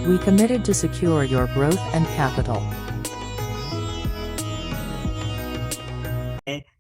We committed to secure your growth and capital.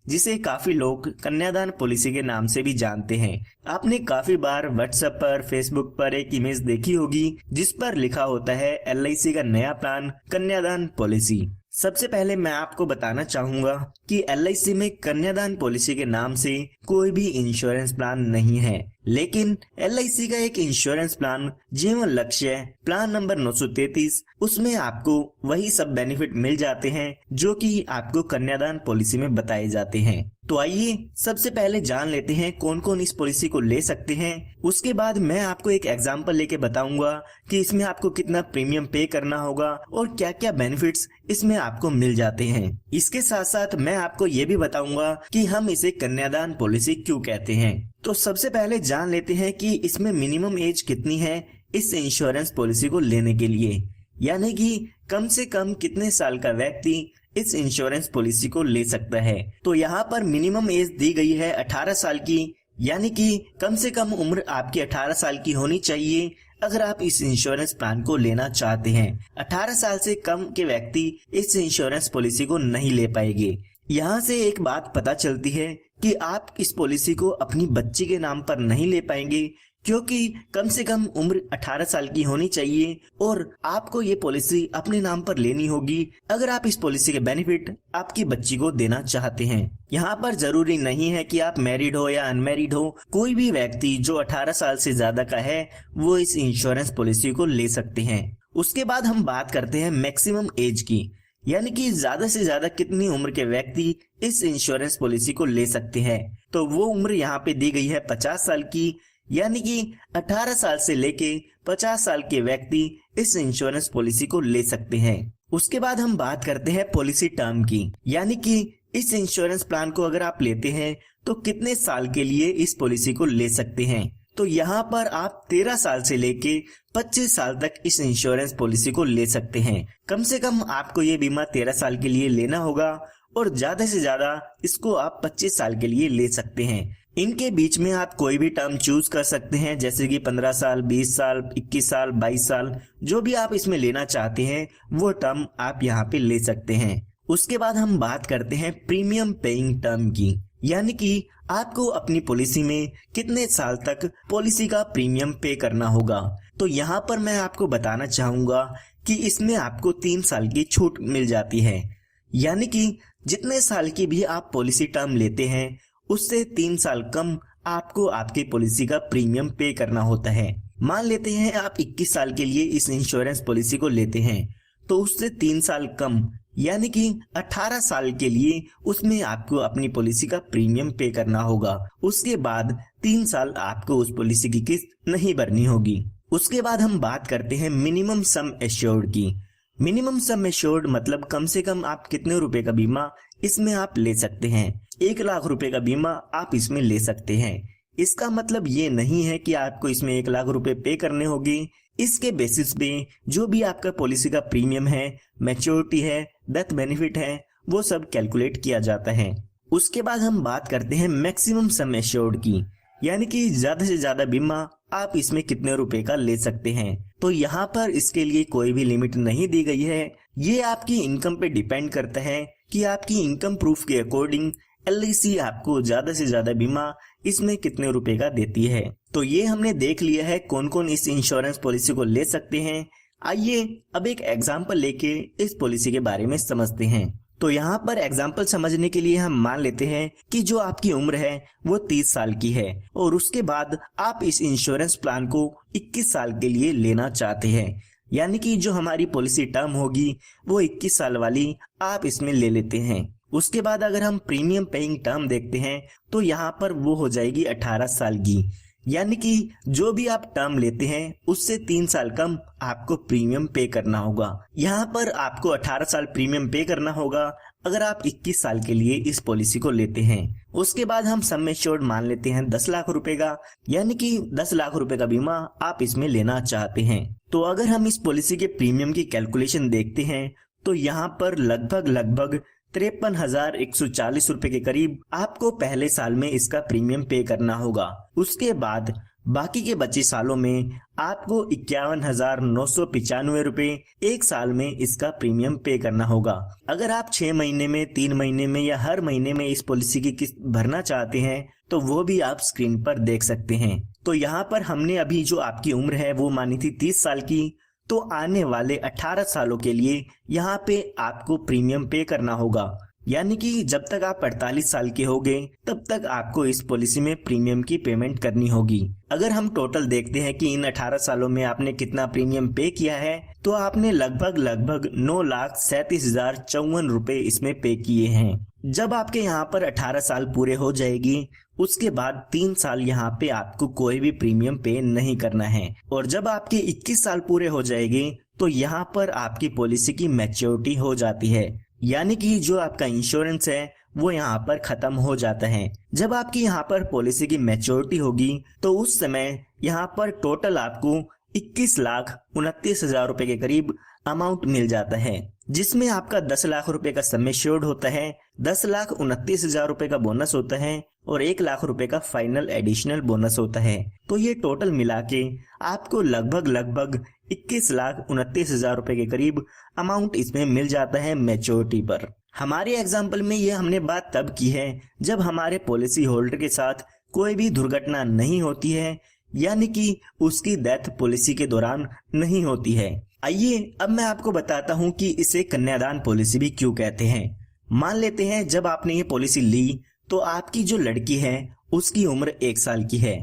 जिसे काफी लोग कन्यादान पॉलिसी के नाम से भी जानते हैं। आपने काफी बार व्हाट्सएप पर, फेसबुक पर एक इमेज देखी होगी जिस पर लिखा होता है LIC का नया प्लान कन्यादान पॉलिसी। सबसे पहले मैं आपको बताना चाहूंगा कि LIC में कन्यादान पॉलिसी के नाम से कोई भी इंश्योरेंस प्लान नहीं है, लेकिन LIC का एक इंश्योरेंस प्लान जीवन लक्ष्य प्लान नंबर 933, उसमें आपको वही सब बेनिफिट मिल जाते हैं जो कि आपको कन्यादान पॉलिसी में बताए जाते हैं। तो आइए सबसे पहले जान लेते हैं कौन कौन इस पॉलिसी को ले सकते हैं। उसके बाद मैं आपको एक एग्जांपल लेके बताऊंगा कि इसमें आपको कितना प्रीमियम पे करना होगा और क्या क्या बेनिफिट्स इसमें आपको मिल जाते हैं। इसके साथ साथ मैं आपको ये भी बताऊंगा कि हम इसे कन्यादान पॉलिसी क्यों कहते हैं। तो सबसे पहले जान लेते हैं कि इसमें मिनिमम एज कितनी है इस इंश्योरेंस पॉलिसी को लेने के लिए, यानी कि कम से कम कितने साल का व्यक्ति इस इंश्योरेंस पॉलिसी को ले सकता है। तो यहाँ पर मिनिमम एज दी गई है 18 साल की, यानी कि कम से कम उम्र आपकी 18 साल की होनी चाहिए अगर आप इस इंश्योरेंस प्लान को लेना चाहते हैं। 18 साल से कम के व्यक्ति इस इंश्योरेंस पॉलिसी को नहीं ले पाएंगे। यहाँ से एक बात पता चलती है कि आप इस पॉलिसी को अपनी बच्ची के नाम पर नहीं ले पाएंगे, क्योंकि कम से कम उम्र 18 साल की होनी चाहिए और आपको ये पॉलिसी अपने नाम पर लेनी होगी अगर आप इस पॉलिसी के बेनिफिट आपकी बच्ची को देना चाहते हैं। यहाँ पर जरूरी नहीं है कि आप मैरिड हो या अनमैरिड हो, कोई भी व्यक्ति जो 18 साल से ज्यादा का है वो इस इंश्योरेंस पॉलिसी को ले सकते हैं। उसके बाद हम बात करते हैं मैक्सिमम एज की, यानी कि ज्यादा से ज्यादा कितनी उम्र के व्यक्ति इस इंश्योरेंस पॉलिसी को ले सकते हैं। तो वो उम्र यहाँ पे दी गई है 50 साल की, यानी कि 18 साल से लेके 50 साल के व्यक्ति इस इंश्योरेंस पॉलिसी को ले सकते हैं। उसके बाद हम बात करते हैं पॉलिसी टर्म की, यानी कि इस इंश्योरेंस प्लान को अगर आप लेते हैं तो कितने साल के लिए इस पॉलिसी को ले सकते हैं। तो यहाँ पर आप 13 साल से लेके 25 साल तक इस इंश्योरेंस पॉलिसी को ले सकते हैं। कम से कम आपको ये बीमा 13 साल के लिए लेना होगा और ज्यादा से ज्यादा इसको आप 25 साल के लिए ले सकते हैं। इनके बीच में आप कोई भी टर्म चूज कर सकते हैं, जैसे कि 15 साल, 20 साल, 21 साल, 22 साल, जो भी आप इसमें लेना चाहते हैं वो टर्म आप यहाँ पे ले सकते हैं। उसके बाद हम बात करते हैं प्रीमियम पेइंग टर्म की, यानी कि आपको अपनी पॉलिसी में कितने साल तक पॉलिसी का प्रीमियम पे करना होगा। तो यहाँ पर मैं आपको बताना चाहूंगा कि इसमें आपको 3 साल की छूट मिल जाती है, यानी कि जितने साल की भी आप पॉलिसी टर्म लेते हैं उससे 3 साल कम आपको आपकी पॉलिसी का प्रीमियम पे करना होता है। मान लेते हैं आप 21 साल के लिए इस इंश्योरेंस पॉलिसी को लेते हैं, तो उससे 3 साल कम यानी कि 18 साल के लिए उसमें आपको अपनी पॉलिसी का प्रीमियम पे करना होगा। उसके बाद 3 साल आपको उस पॉलिसी की किस्त नहीं भरनी होगी। उसके बाद हम बात करते हैं मिनिमम सम एश्योर्ड की। मिनिमम सम एश्योर्ड मतलब कम से कम आप कितने रुपए का बीमा इसमें आप ले सकते हैं। 1 लाख रुपए का बीमा आप इसमें ले सकते हैं। इसका मतलब ये नहीं है कि आपको इसमें 1 लाख रुपए पे करने होंगे। इसके बेसिस पे जो भी आपका पॉलिसी का प्रीमियम है, मैच्योरिटी है, डेथ बेनिफिट है, वो सब कैलकुलेट किया जाता है। उसके बाद हम बात करते हैं मैक्सिमम सम एश्योर्ड की, यानी कि ज्यादा से ज्यादा बीमा आप इसमें कितने रुपए का ले सकते हैं। तो यहाँ पर इसके लिए कोई भी लिमिट नहीं दी गई है, ये आपकी इनकम पे डिपेंड करता है कि आपकी इनकम प्रूफ के अकॉर्डिंग LIC आपको ज्यादा से ज्यादा बीमा इसमें कितने रुपए का देती है। तो ये हमने देख लिया है कौन कौन इस इंश्योरेंस पॉलिसी को ले सकते हैं। आइए अब एक एग्जांपल लेके इस पॉलिसी के बारे में समझते हैं। तो यहाँ पर एग्जांपल समझने के लिए हम मान लेते हैं कि जो आपकी उम्र है वो 30 साल की है और उसके बाद आप इस इंश्योरेंस प्लान को 21 साल के लिए लेना चाहते हैं, यानी कि जो हमारी पॉलिसी टर्म होगी वो 21 साल वाली आप इसमें ले लेते हैं। उसके बाद अगर हम प्रीमियम पेइंग टर्म देखते हैं तो यहाँ पर वो हो जाएगी 18 साल की, यानी कि जो भी आप टर्म लेते हैं उससे 3 साल कम आपको प्रीमियम पे करना होगा। यहाँ पर आपको 18 साल प्रीमियम पे करना होगा अगर आप 21 साल के लिए इस पॉलिसी को लेते हैं। उसके बाद हम सम एश्योर्ड मान लेते हैं 10 लाख रुपए का, यानी कि 10 लाख रुपए का बीमा आप इसमें लेना चाहते हैं। तो अगर हम इस पॉलिसी के प्रीमियम की कैलकुलेशन देखते हैं तो यहाँ पर लगभग 53,140 रुपए के करीब आपको पहले साल में इसका प्रीमियम पे करना होगा। उसके बाद बाकी के बचे सालों में आपको 51,995 रुपए एक साल में इसका प्रीमियम पे करना होगा। अगर आप 6 महीने में, 3 महीने में या हर महीने में इस पॉलिसी की किस्त भरना चाहते हैं तो वो भी आप स्क्रीन पर देख सकते हैं। तो यहाँ पर हमने अभी जो आपकी उम्र है वो मानी थी 30 साल की, तो आने वाले 18 सालों के लिए यहाँ पे आपको प्रीमियम पे करना होगा। यानी कि जब तक आप 48 साल के होंगे तब तक आपको इस पॉलिसी में प्रीमियम की पेमेंट करनी होगी। अगर हम टोटल देखते हैं कि इन 18 सालों में आपने कितना प्रीमियम पे किया है, तो आपने लगभग 9,37,054 रुपए इसमें पे किए हैं। जब आपके यहाँ पर 18 साल पूरे हो जाएगी, उसके बाद 3 साल यहाँ पे आपको कोई भी प्रीमियम पे नहीं करना है, और जब आपके 21 साल पूरे हो जाएंगे तो यहाँ पर आपकी पॉलिसी की मैच्योरिटी हो जाती है। यानी कि जो आपका इंश्योरेंस है वो यहाँ पर खत्म हो जाता है। जब आपकी यहाँ पर पॉलिसी की मैच्योरिटी होगी तो उस समय यहाँ पर टोटल आपको 21,29,000 रुपए के करीब अमाउंट मिल जाता है, जिसमें आपका 10 लाख रुपए का सम एश्योर्ड होता है, 10,29,000 रुपए का बोनस होता है और 1 लाख रुपए का फाइनल एडिशनल बोनस होता है। तो ये टोटल मिला के आपको लगभग 21,29,000 रुपए के करीब अमाउंट इसमें मिल जाता है मैच्योरिटी पर। हमारे एग्जाम्पल में ये हमने बात तब की है जब हमारे पॉलिसी होल्डर के साथ कोई भी दुर्घटना नहीं होती है, यानी कि उसकी डेथ पॉलिसी के दौरान नहीं होती है। आइए अब मैं आपको बताता हूँ कि इसे कन्यादान पॉलिसी भी क्यों कहते हैं। मान लेते हैं जब आपने ये पॉलिसी ली तो आपकी जो लड़की है उसकी उम्र 1 साल की है।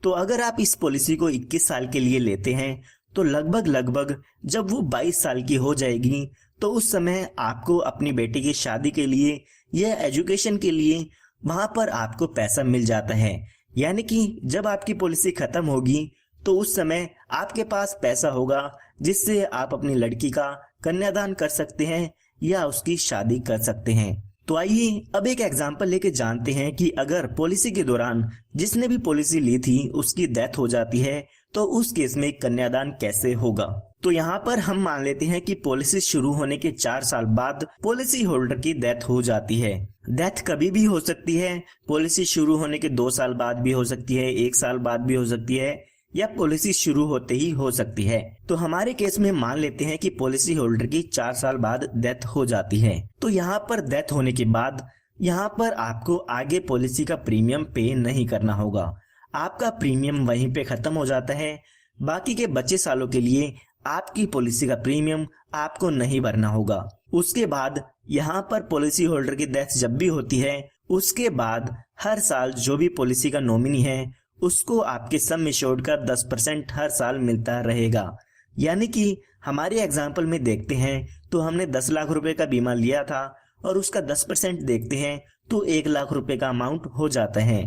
तो अगर आप इस पॉलिसी को 21 साल के लिए लेते हैं तो लगभग जब वो 22 साल की हो जाएगी तो उस समय आपको अपनी बेटी की शादी के लिए या एजुकेशन के लिए वहां पर आपको पैसा मिल जाता है। यानी कि जब आपकी पॉलिसी खत्म होगी तो उस समय आपके पास पैसा होगा जिससे आप अपनी लड़की का कन्यादान कर सकते हैं या उसकी शादी कर सकते हैं। तो आइए अब एक एग्जांपल लेके जानते हैं कि अगर पॉलिसी के दौरान जिसने भी पॉलिसी ली थी उसकी डेथ हो जाती है तो उस केस में कन्यादान कैसे होगा। तो यहाँ पर हम मान लेते हैं कि पॉलिसी शुरू होने के 4 साल बाद पॉलिसी होल्डर की डेथ हो जाती है। डेथ कभी भी हो सकती है, पॉलिसी शुरू होने के 2 साल बाद भी हो सकती है, 1 साल बाद भी हो सकती है, या पॉलिसी शुरू होते ही हो सकती है। तो हमारे केस में मान लेते हैं कि पॉलिसी होल्डर की 4 साल बाद डेथ हो जाती है। तो यहाँ पर डेथ होने के बाद यहाँ पर आपको आगे पॉलिसी का प्रीमियम पे नहीं करना होगा, आपका प्रीमियम वहीं पे खत्म हो जाता है। बाकी के बचे सालों के लिए आपकी पॉलिसी का प्रीमियम आपको नहीं भरना होगा। उसके बाद यहाँ पर पॉलिसी होल्डर की डेथ जब भी होती है उसके बाद हर साल जो भी पॉलिसी का नॉमिनी है उसको आपके सम एश्योर्ड का 10% हर साल मिलता रहेगा। यानी कि हमारे एग्जाम्पल में देखते हैं तो हमने 10 लाख रुपए का बीमा लिया था और उसका 10% देखते हैं तो 1 लाख रुपए का अमाउंट हो जाता है।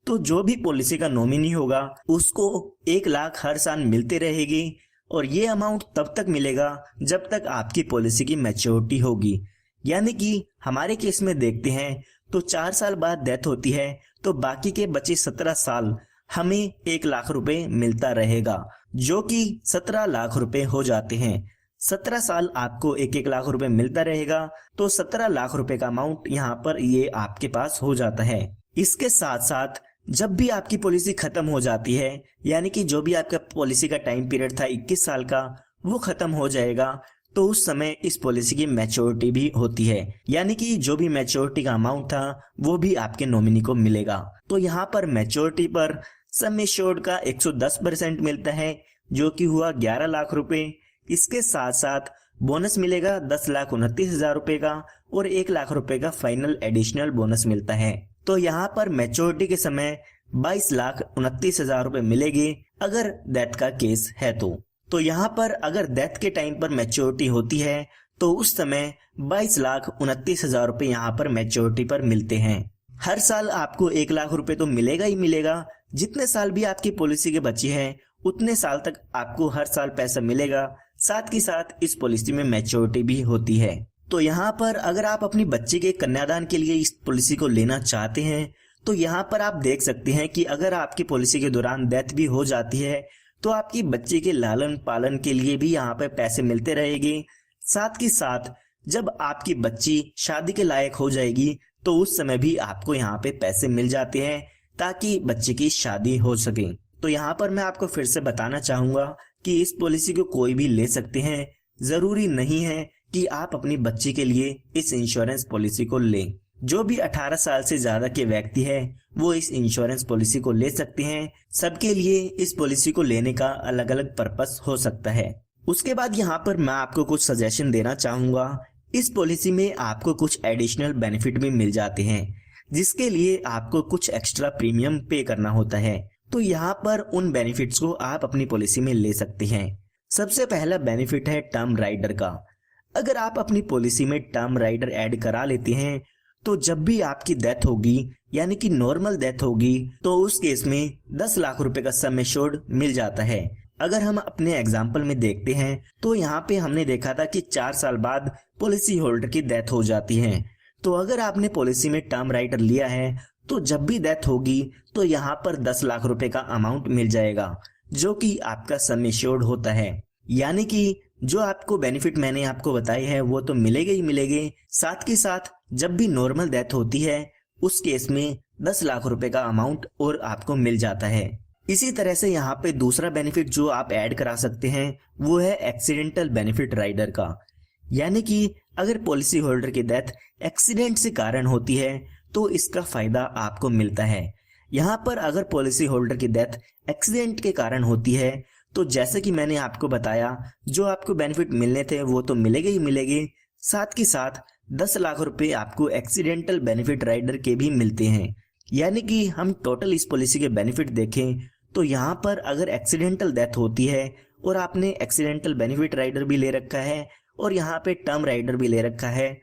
तो जो भी पॉलिसी का नॉमिनी होगा उसको 1 लाख हर साल मिलते रहेगी और ये अमाउंट तब तक मिलेगा जब तक आपकी पॉलिसी की मैच्योरिटी होगी। यानी कि हमारे केस में देखते हैं तो 4 साल बाद डेथ होती है तो बाकी के बचे 17 साल हमें 1 लाख रुपए मिलता रहेगा, जो कि 17 लाख रुपए हो जाते हैं। 17 साल आपको 1 लाख रुपए मिलता रहेगा तो 17 लाख रुपए का अमाउंट यहाँ पर ये आपके पास हो जाता है। इसके साथ साथ जब भी आपकी पॉलिसी खत्म हो जाती है, यानी कि जो भी आपका पॉलिसी का टाइम पीरियड था 21 साल का वो खत्म हो जाएगा, तो उस समय इस पॉलिसी की मैच्योरिटी भी होती है। यानी कि जो भी मैच्योरिटी का अमाउंट था वो भी आपके नॉमिनी को मिलेगा। तो यहाँ पर मैच्योरिटी पर सम एश्योर्ड का 110% मिलता है, जो कि हुआ 11 लाख रुपए। इसके साथ साथ बोनस मिलेगा 10,29,000 रुपए का और 1 लाख रुपए का फाइनल एडिशनल बोनस मिलता है। तो यहाँ पर मैच्योरिटी के समय 22,29,000 रुपए मिलेंगे अगर डेथ का केस है तो यहाँ पर अगर डेथ के टाइम पर मैच्योरिटी होती है तो उस समय 22,29,000 रुपए यहाँ पर मैच्योरिटी पर मिलते हैं। हर साल आपको 1 लाख रुपए तो मिलेगा ही मिलेगा। जितने साल भी आपकी पॉलिसी के बचे हैं उतने साल तक आपको हर साल पैसा मिलेगा। साथ ही साथ इस पॉलिसी में मैच्योरिटी भी होती है। तो यहाँ पर अगर आप अपनी बच्चे के कन्यादान के लिए इस पॉलिसी को लेना चाहते हैं तो यहाँ पर आप देख सकते हैं कि अगर आपकी पॉलिसी के दौरान डेथ भी हो जाती है तो आपकी बच्चे के लालन पालन के लिए भी यहाँ पे पैसे मिलते रहेंगे। साथ ही साथ जब आपकी बच्ची शादी के लायक हो जाएगी तो उस समय भी आपको यहाँ पे पैसे मिल जाते हैं ताकि बच्चे की शादी हो सके। तो यहाँ पर मैं आपको फिर से बताना चाहूंगा कि इस पॉलिसी को कोई भी ले सकते हैं। जरूरी नहीं है कि आप अपनी बच्ची के लिए इस इंश्योरेंस पॉलिसी को लें। जो भी 18 साल से ज्यादा के व्यक्ति है वो इस इंश्योरेंस पॉलिसी को ले सकते हैं। सबके लिए इस पॉलिसी को लेने का अलग अलग पर्पस हो सकता है। उसके बाद यहाँ पर मैं आपको कुछ सजेशन देना चाहूंगा। इस पॉलिसी में आपको कुछ एडिशनल बेनिफिट भी मिल जाते हैं, जिसके लिए आपको कुछ एक्स्ट्रा प्रीमियम पे करना होता है। तो यहाँ पर उन बेनिफिट्स को आप अपनी पॉलिसी में ले सकते हैं। सबसे पहला बेनिफिट है टर्म राइडर का। अगर आप अपनी पॉलिसी में टर्म राइडर ऐड करा लेते हैं तो जब भी आपकी डेथ होगी, यानी कि नॉर्मल डेथ होगी, तो उस केस में 10 लाख रुपए का सम एश्योर्ड मिल जाता है। अगर हम अपने एग्जाम्पल में देखते हैं तो यहाँ पे हमने देखा था कि 4 साल बाद पॉलिसी होल्डर की डेथ हो जाती है। तो अगर आपने पॉलिसी में टर्म राइडर लिया है तो जब भी डेथ होगी तो यहाँ पर 10 लाख रुपए का अमाउंट मिल जाएगा, जो कि आपका सम एश्योर्ड होता है। यानी कि जो आपको बेनिफिट मैंने आपको बताए हैं वो तो मिलेंगे ही मिलेंगे, साथ के साथ जब भी नॉर्मल डेथ होती है उस केस में 10 लाख रुपए का अमाउंट और आपको मिल जाता है। इसी तरह से यहाँ पे दूसरा बेनिफिट जो आप ऐड करा सकते हैं वो है एक्सीडेंटल बेनिफिट राइडर का। यानी कि अगर पॉलिसी होल्डर की डेथ एक्सीडेंट से कारण होती है तो इसका फायदा आपको मिलता है। यहाँ पर अगर पॉलिसी होल्डर की डेथ एक्सीडेंट के कारण होती है तो जैसे कि मैंने आपको बताया, जो आपको बेनिफिट मिलने थे वो तो मिलेंगे ही मिलेंगे, साथ के साथ 10 लाख रुपए आपको एक्सीडेंटल बेनिफिट राइडर के भी मिलते हैं। यानी कि हम टोटल इस पॉलिसी के बेनिफिट देखें तो यहाँ पर अगर एक्सीडेंटल डेथ होती है और आपने एक्सीडेंटल बेनिफिट राइडर भी ले रखा है और यहाँ पे टर्म राइडर भी ले रखा है,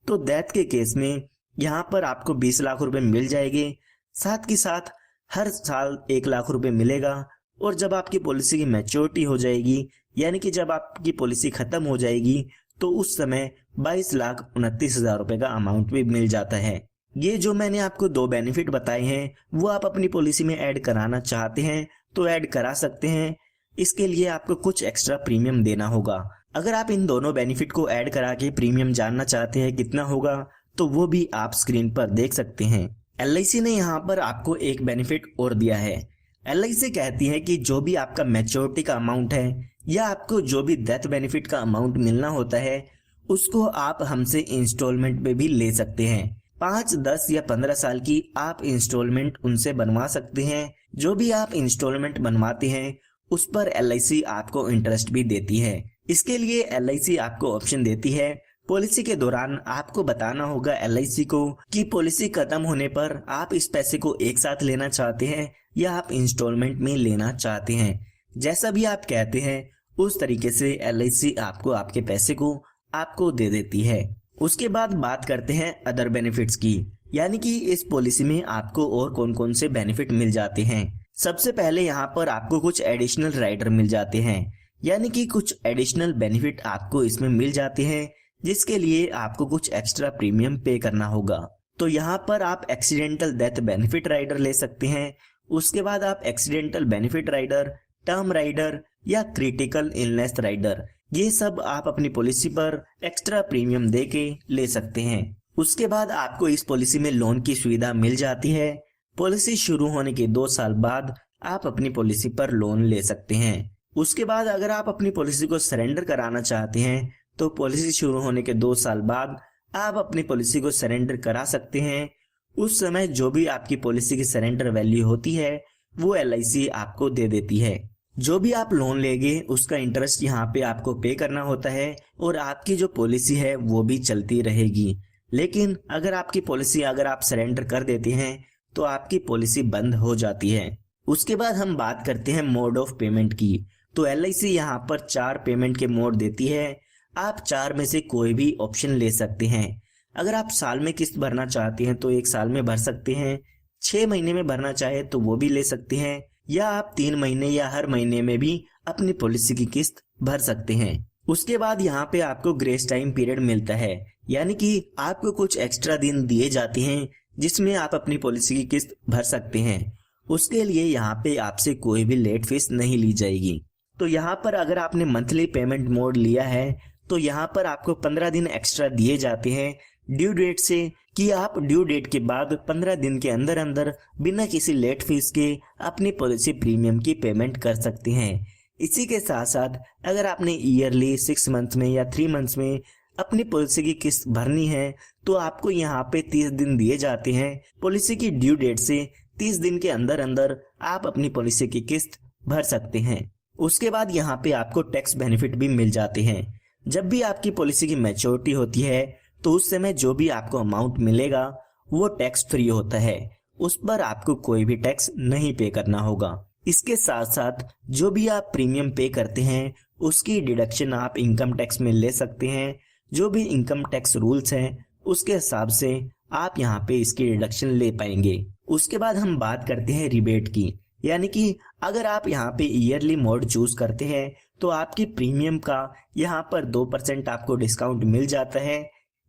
तो डेथ के केस में यहाँ पर आपको 20 लाख रुपए मिल जाएंगे। साथ के साथ हर साल 1 लाख रुपए मिलेगा। और जब आपकी पॉलिसी की मैच्योरिटी हो जाएगी, यानी कि जब आपकी पॉलिसी खत्म हो जाएगी, तो उस समय 22,29,000 रुपए का अमाउंट भी मिल जाता है। ये जो मैंने आपको 2 बेनिफिट बताए हैं वो आप अपनी पॉलिसी में ऐड कराना चाहते हैं तो ऐड करा सकते हैं। इसके लिए आपको कुछ एक्स्ट्रा प्रीमियम देना होगा। अगर आप इन दोनों बेनिफिट को ऐड करा के प्रीमियम जानना चाहते हैं कितना होगा, तो वो भी आप स्क्रीन पर देख सकते हैं। LIC ने यहाँ पर आपको एक बेनिफिट और दिया है। LIC कहती है कि जो भी आपका मैच्योरिटी का अमाउंट है या आपको जो भी डेथ बेनिफिट का अमाउंट मिलना होता है उसको आप हमसे इंस्टॉलमेंट पे भी ले सकते हैं। 5, 10 या 15 साल की आप इंस्टॉलमेंट उनसे बनवा सकते हैं। जो भी आप इंस्टॉलमेंट बनवाते हैं उस पर LIC आपको इंटरेस्ट भी देती है। इसके लिए LIC आपको ऑप्शन देती है, पॉलिसी के दौरान आपको बताना होगा LIC को कि पॉलिसी खत्म होने पर आप इस पैसे को एक साथ लेना चाहते हैं या आप इंस्टॉलमेंट में लेना चाहते हैं। जैसा भी आप कहते हैं उस तरीके से LIC आपको आपके पैसे को आपको दे देती है। उसके बाद बात करते हैं अदर बेनिफिट्स की, यानी कि इस पॉलिसी में आपको और कौन कौन से बेनिफिट मिल जाते हैं। सबसे पहले यहाँ पर आपको कुछ एडिशनल राइडर मिल जाते हैं, यानी कि कुछ एडिशनल बेनिफिट आपको इसमें मिल जाते हैं, जिसके लिए आपको कुछ एक्स्ट्रा प्रीमियम पे करना होगा। तो यहाँ पर आप एक्सीडेंटल डेथ बेनिफिट राइडर ले सकते हैं। उसके बाद आप accidental benefit rider, term rider या क्रिटिकल इलनेस राइडर, ये सब आप अपनी पॉलिसी पर एक्स्ट्रा प्रीमियम दे के ले सकते हैं। उसके बाद आपको इस पॉलिसी में लोन की सुविधा मिल जाती है। पॉलिसी शुरू होने के 2 साल बाद आप अपनी पॉलिसी पर लोन ले सकते हैं। उसके बाद अगर आप अपनी पॉलिसी को सरेंडर कराना चाहते हैं तो पॉलिसी शुरू होने के 2 साल बाद आप अपनी पॉलिसी को सरेंडर करा सकते हैं। उस समय जो भी आपकी पॉलिसी की सरेंडर वैल्यू होती है वो LIC आपको दे देती है। जो भी आप लोन लेंगे उसका इंटरेस्ट यहाँ पे आपको पे करना होता है और आपकी जो पॉलिसी है वो भी चलती रहेगी। लेकिन अगर आपकी पॉलिसी अगर आप सरेंडर कर देते हैं तो आपकी पॉलिसी बंद हो जाती है। उसके बाद हम बात करते हैं मोड ऑफ पेमेंट की। तो LIC यहाँ पर 4 पेमेंट के मोड देती है। आप 4 में से कोई भी ऑप्शन ले सकते हैं। अगर आप साल में किस्त भरना चाहते हैं तो 1 साल में भर सकते हैं, 6 महीने में भरना चाहे तो वो भी ले सकते हैं, या आप 3 महीने या हर महीने में भी अपनी पॉलिसी की किस्त भर सकते हैं। उसके बाद यहाँ पे आपको ग्रेस टाइम पीरियड मिलता है, यानी कि आपको कुछ एक्स्ट्रा दिन दिए जाते हैं जिसमें आप अपनी पॉलिसी की किस्त भर सकते हैं। उसके लिए यहाँ पे आपसे कोई भी लेट फीस नहीं ली जाएगी। तो यहाँ पर अगर आपने मंथली पेमेंट मोड लिया है तो यहाँ पर आपको 15 दिन एक्स्ट्रा दिए जाते हैं ड्यू डेट से कि आप ड्यू डेट के बाद 15 दिन के अंदर अंदर बिना किसी लेट फीस के अपनी पॉलिसी प्रीमियम की पेमेंट कर सकते हैं। इसी के साथ साथ अगर आपने ईयरली 6 मंथ में या 3 मंथ्स में अपनी पॉलिसी की किस्त भरनी है तो आपको यहाँ पे 30 दिन दिए जाते हैं। पॉलिसी की ड्यू डेट से 30 दिन के अंदर अंदर आप अपनी पॉलिसी की किस्त भर सकते हैं। उसके बाद यहाँ पे आपको टैक्स बेनिफिट भी मिल जाते हैं। जब भी आपकी पॉलिसी की मैच्योरिटी होती है तो उस समय जो भी आपको अमाउंट मिलेगा वो टैक्स फ्री होता है, उस पर आपको कोई भी टैक्स नहीं पे करना होगा। इसके साथ साथ जो भी आप प्रीमियम पे करते हैं उसकी डिडक्शन आप इनकम टैक्स में ले सकते हैं। जो भी इनकम टैक्स रूल्स हैं उसके हिसाब से आप यहाँ पे इसकी डिडक्शन ले पाएंगे। उसके बाद हम बात करते हैं रिबेट की, यानी कि अगर आप यहाँ पे ईयरली मोड चूज करते हैं तो आपकी प्रीमियम का यहाँ पर 2% आपको डिस्काउंट मिल जाता है।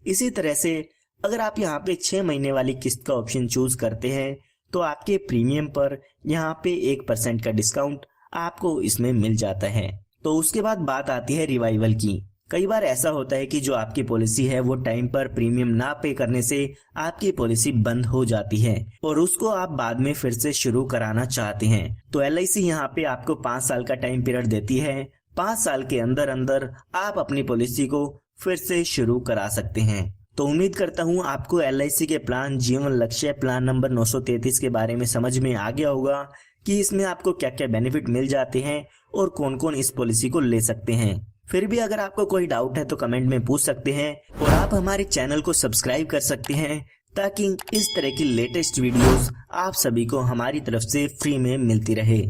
इसी तरह से अगर आप यहाँ पे 6 महीने वाली किस्त का ऑप्शन चूज करते हैं तो आपके प्रीमियम पर यहाँ पे 1% का डिस्काउंट आपको इसमें मिल जाता है। तो उसके बाद बात आती है रिवाइवल की। कई बार ऐसा होता है कि जो आपकी पॉलिसी है वो टाइम पर प्रीमियम ना पे करने से आपकी पॉलिसी बंद हो जाती है और उसको आप बाद में फिर से शुरू कराना चाहते हैं। तो LIC यहाँ पे आपको 5 साल का टाइम पीरियड देती है। 5 साल के अंदर अंदर आप अपनी पॉलिसी को फिर से शुरू करा सकते हैं। तो उम्मीद करता हूँ आपको LIC के प्लान जीवन लक्ष्य प्लान नंबर 933 के बारे में समझ में आ गया होगा कि इसमें आपको क्या क्या बेनिफिट मिल जाते हैं और कौन कौन इस पॉलिसी को ले सकते हैं। फिर भी अगर आपको कोई डाउट है तो कमेंट में पूछ सकते हैं और आप हमारे चैनल को सब्सक्राइब कर सकते हैं ताकि इस तरह की लेटेस्ट वीडियोस आप सभी को हमारी तरफ से फ्री में मिलती रहे।